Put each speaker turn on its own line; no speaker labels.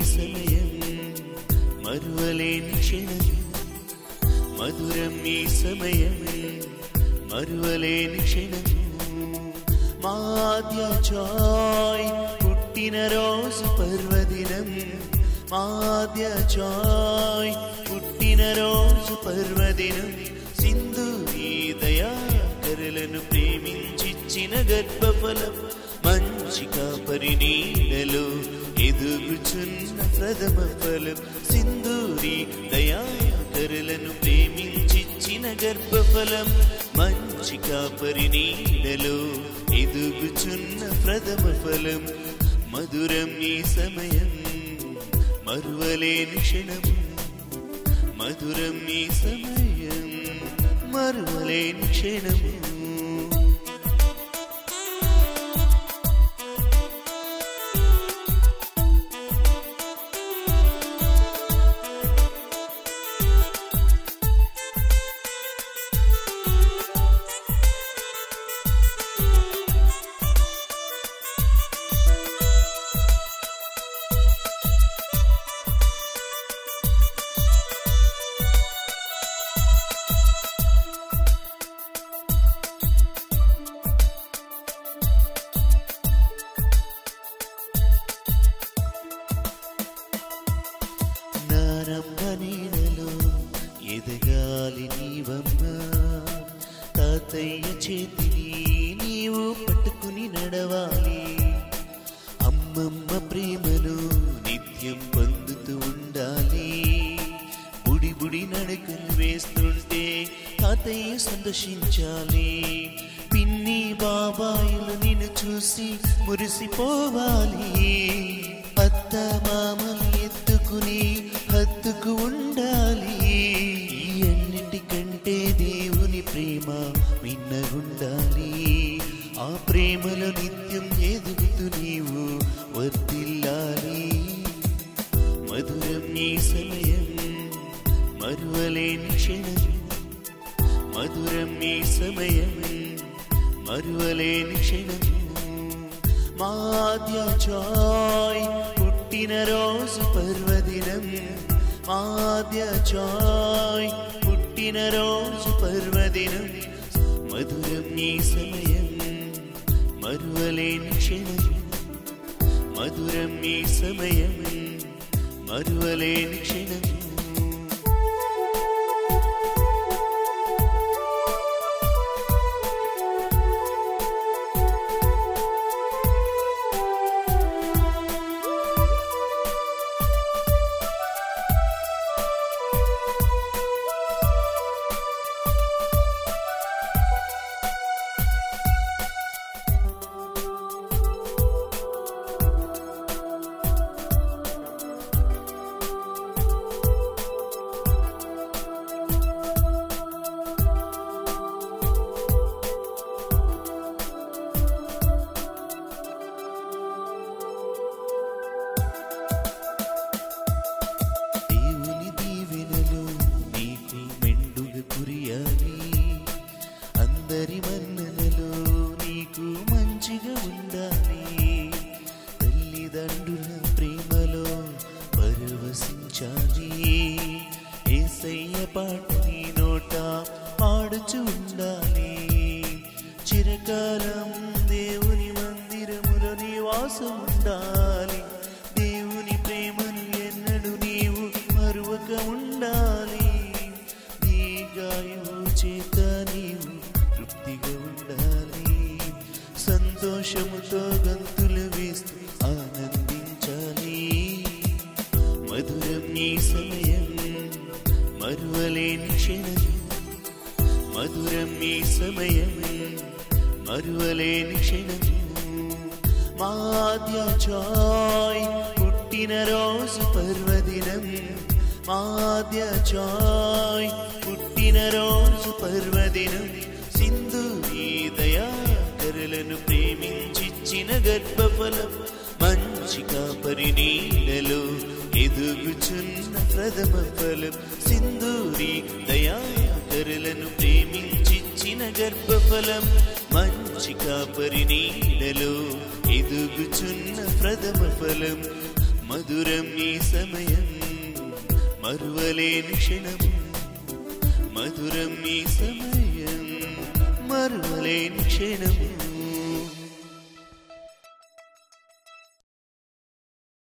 సమయం మరువలేని క్షణం మధురం ఈ సమయం మరువలేని క్షణం మాద్య జాయ్ పుట్టిన రోజు పర్వదినం మాద్య జాయ్ పుట్టిన రోజు పర్వదినం సింధూరి దయాకరులను ప్రేమించిచ్చిన గర్భఫలం మంచి కాపరి నీడలో ఎదుగుచున్న ప్రథమ ఫలం సింధూరి దయాకరులను ప్రేమించిచ్చిన గర్భఫలం మంచి కాపరి నీడలో ఎదుగుచున్న ప్రథమ ఫలం మధురం ఈ సమయం మరువలేని క్షణం మధురం ఈ సమయం మరువలేని క్షణము నీడలో ఎదగాలి నీవమ్మా తాతయ్య చేతిని నీవు పట్టుకుని నడవాలి అమ్మమ్మ ప్రేమను నిత్యం పొందుతూ ఉండాలి బుడి బుడి నడకలు వేస్తుంటే తాతయ్య సంతోషించాలి పిన్ని బాబాయిలు నిన్ను చూసి మురిసిపోవాలి అత్త మామలు ఎత్తుకుని హత్తుకు ఉండాలి అన్నిటికంటే దేవుని ప్రేమ మిన్నగుండాలి ఆ ప్రేమలో నిత్యం ఎదుగుతూ నీవు వర్ధిల్లాలి మధురం ఈ సమయం మరువలేని క్షణం మధురం ఈ సమయం మరువలేని క్షణం మాద్య జాయ్ పుట్టిన రోజు పర్వదినం మాద్య జాయ్ పుట్టిన రోజు పర్వదినం మధురం ఈ సమయం మరువలేని క్షణం మధురం ఈ సమయం మరువలేని క్షణం అందరి మన్ననలో నీకు మంచిగా ఉండాలి తల్లిదండ్రుల ప్రేమలో పరవశించాలి యేసయ్య పాట నీ నోట పాడుచు ఉండాలి చిరకాలం దేవుని మందిరములో నివాసం ఉండాలి దేవుని ప్రేమను ఎన్నడూ నీవు మరువక ఉండాలి నీ గాయము చేత నీవు తృప్తిగా ఉండాలి సంతోషముతో గంతులు వేస్తూ ఆనందించాలి మధురం ఈ సమయం మరువలేని క్షణం మధురం ఈ సమయం మరువలేని క్షణం మాద్య జాయ్ పుట్టిన రోజు పర్వదినం మాద్య జాయ్ పుట్టిన రోజు పర్వదినం సింధూరి దయాకరులను ప్రేమించిచ్చిన గర్భఫలం మంచి కాపరి నీడలో ఎదుగుచున్న ప్రథమ ఫలం సింధూరి దయాకరులను ప్రేమించిచ్చిన గర్భఫలం మంచి కాపరి నీడలో ఎదుగుచున్న ప్రథమ ఫలం మధురం ఈ సమయం మరువలేని క్షణము మధురం ఈ సమయం మరువలేని క్షణము